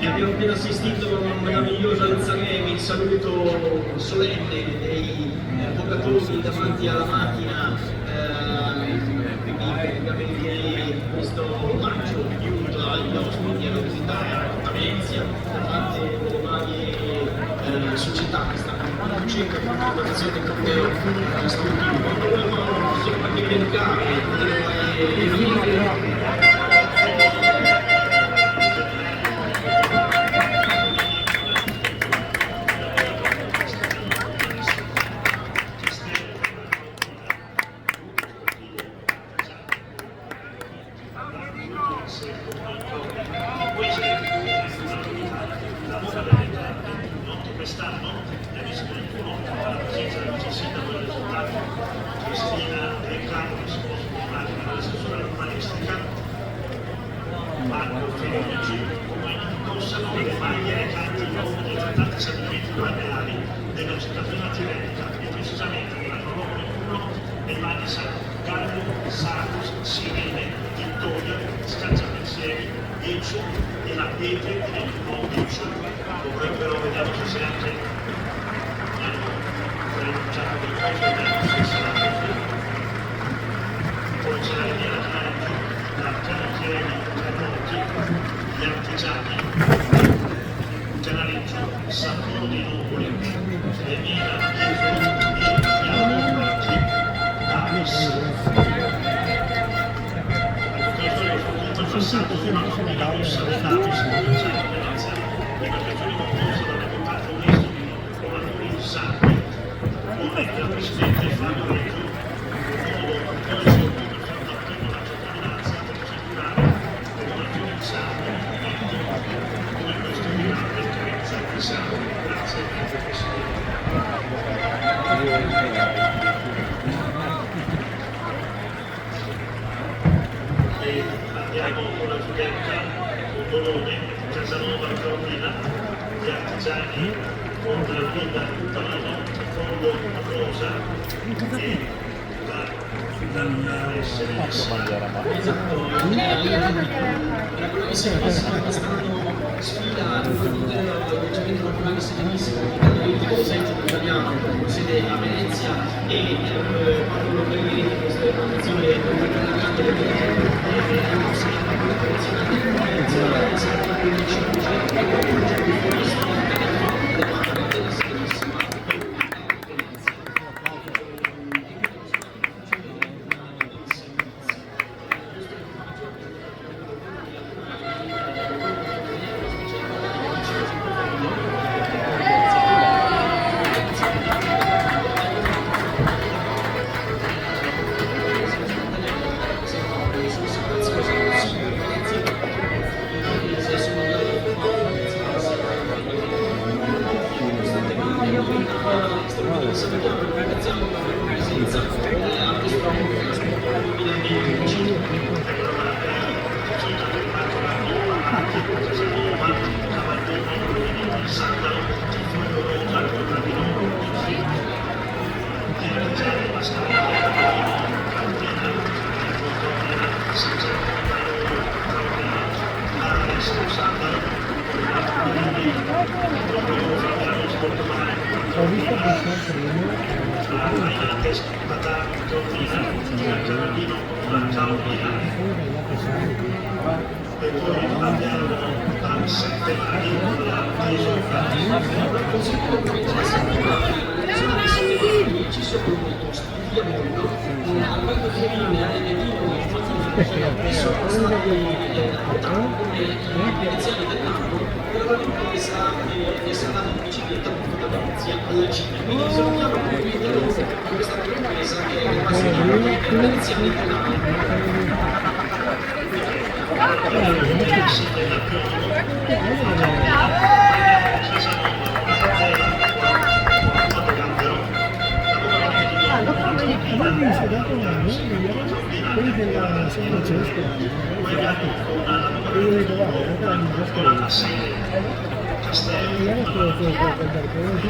Abbiamo appena assistito a una meravigliosa alzaremi, il saluto solenne dei avvocati davanti alla macchina, praticamente questo omaggio dovuto agli ospiti alla visita a Venezia da parte delle varie società che stanno producendo la produzione del corteo sportivo. Quando volevamo anche dedicare tutte le varie dello campionato America e precisamente nella prova 1 dei vari Gallo, Sarus, Sirene, Vittoria, Scacciapensieri, Dieci e la Pietre del nuovo Dieci. Dovrebbero vedere se c'è anche poi c'è la cantieri, gli artigiani, Canaleggio, Saporo di Nuvole, Emina, Iamonati, Davis. Il passato fu una nomina rossa del Davis, le questioni concluse dalle puntate unistiche con la Nuri Sangue, con il presidente Fabio Reggio, modo poi si occupò per far battere la cittadinanza per assicurare le donazioni di sangue come questo grande carezza di sangue. Grazie Presidente. E andiamo con la Giudecca, con Bologna, Casanova, Cortina, gli artigiani con la Villa Talino, Fondo Rosa e dal SLS. La bravissima passata quest'anno sfida l'atteggiamento culturale serenissimo di Cosente italiano, sede a Venezia e Paolo Pellegrini, questa è una canzone Ho visto abbastanza e poi abbiamo a 7 mani ci sono molto studiamento a quanto femmine che sono stati come iniziali dell'anno probabilmente sarà in bicicletta appunto da Venezia alla Cina, quindi salutiamo questa sorpresa che è rimasta in Venezia dell'anno. quelli della San Francesco, io li trovavo, perché erano in Giascolino. E ero col barcone di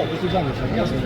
questi già mi sa casa sì,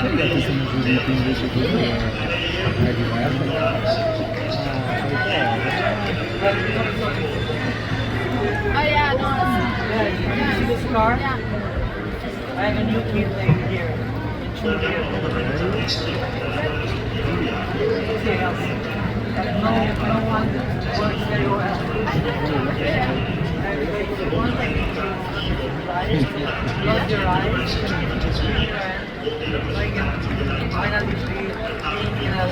è vietato invece qui è diverso. Oh yeah, no. Yeah, you see this car? Yeah. I have a new kid named here. No one works very well. One thing close your eyes, like finally being in a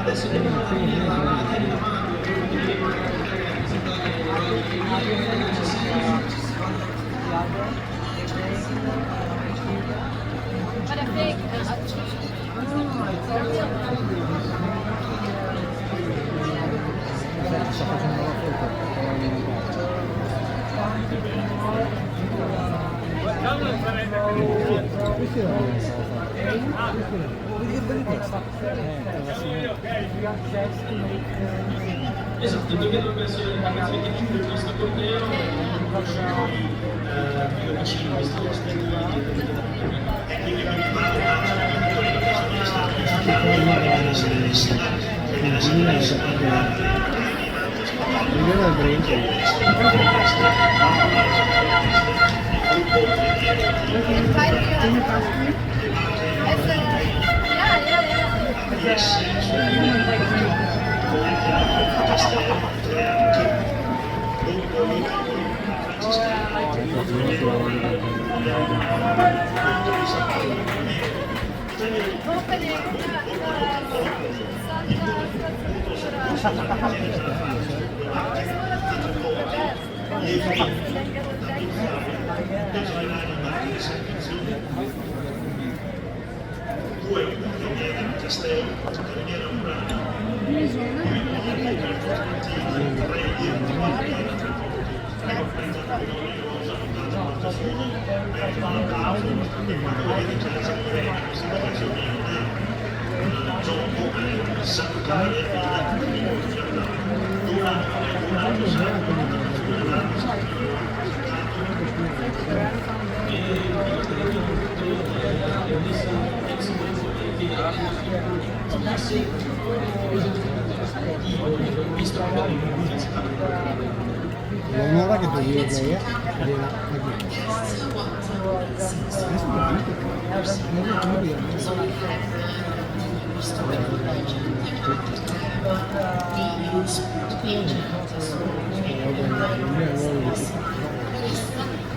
Adesso andiamo alla linea di Mario, vedremo anche presentare le varie ci sia. But I think Sta facendo la foto. Questi erano le Esatto, perché dovrebbe essere una canzone che chiude questo torneo più vicino a questi ospiti Leonora che devi vedere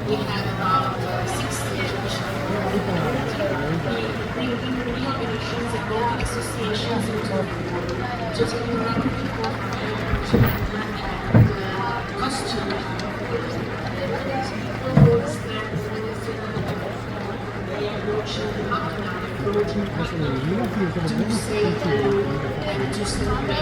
We have about 60 reorganizations and both associations just costume. They are watching to say and to celebrate.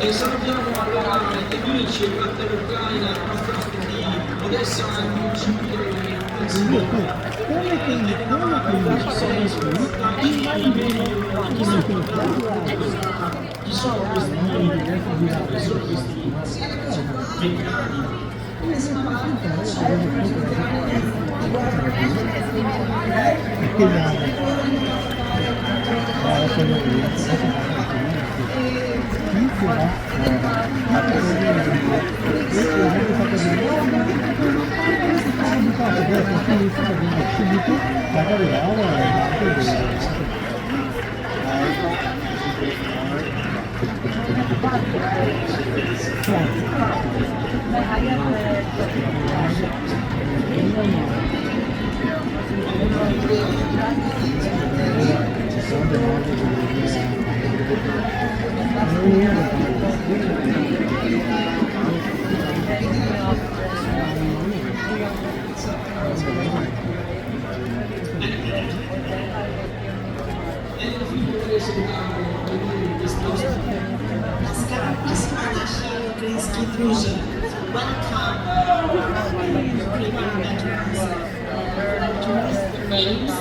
E salutiamo allora gli amici e fratelli ucraina, i nostri ospiti Odessa e chi sono questi meccani? Ukraiński drużyn. Welcome. Names.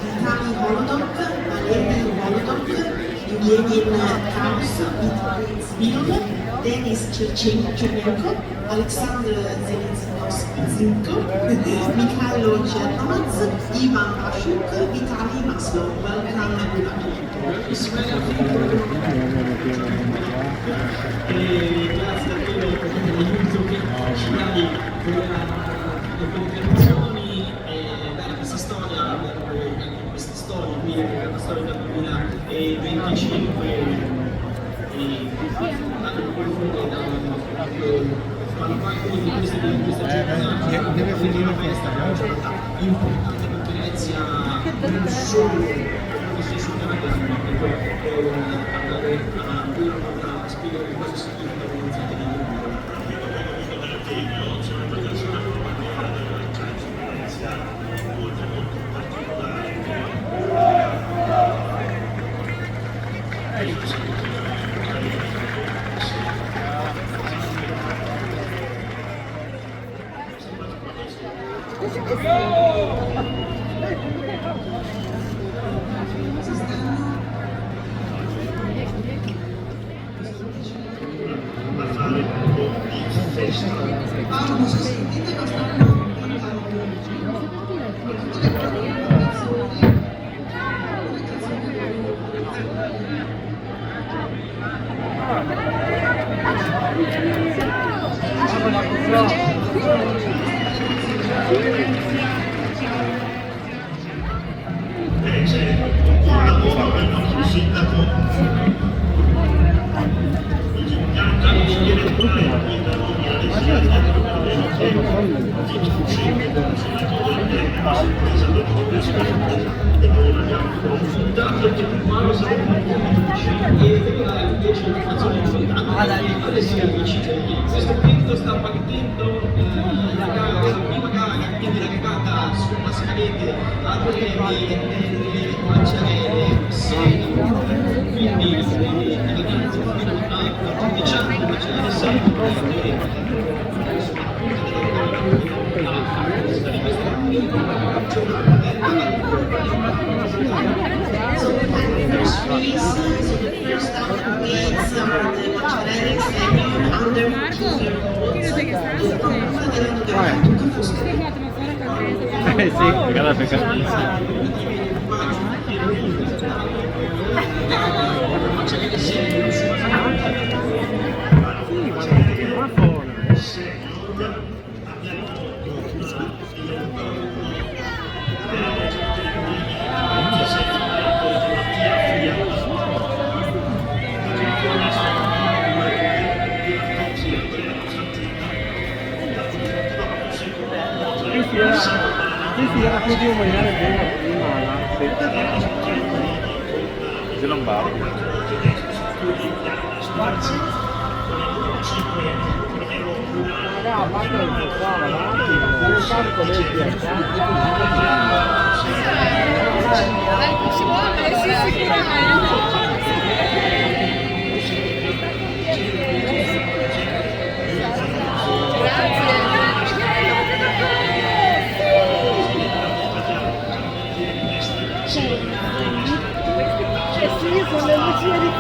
Vitali Holodok, Valery Holodok, Evgenin Kraus, Vilm, Denis Chernenko, Alexander Zelenko, Mikhailo Chernomaz, Ivan Pashuk, Vitali Maslov. Welcome everybody. Grazie a quello dell'aiuto che ci dai per le contribuzioni e dare questa storia, anche questa storia qui, la storia del 2025 e anche qualcuno fanno parte di questa giornata. deve finire questa, importante per Venezia non solo questo superare andare a spiegare cosa significa Venezia Paolo, non so se sentite, ma stanno questo quinto sta partendo la prima gara, quindi la regata su Mascalette, Adoremi e Manciarelli, quindi i ragazzi fino a 15 anni, Manciarelli 6, So the first race, so the first weights are the Macerelli Senior under 2-year-olds. Considerando che era tutto fosco. Sì, grazie. Sì, era così un mangiare bene prima, se non va. A parte il qua avanti, non carico sì, sono le luci di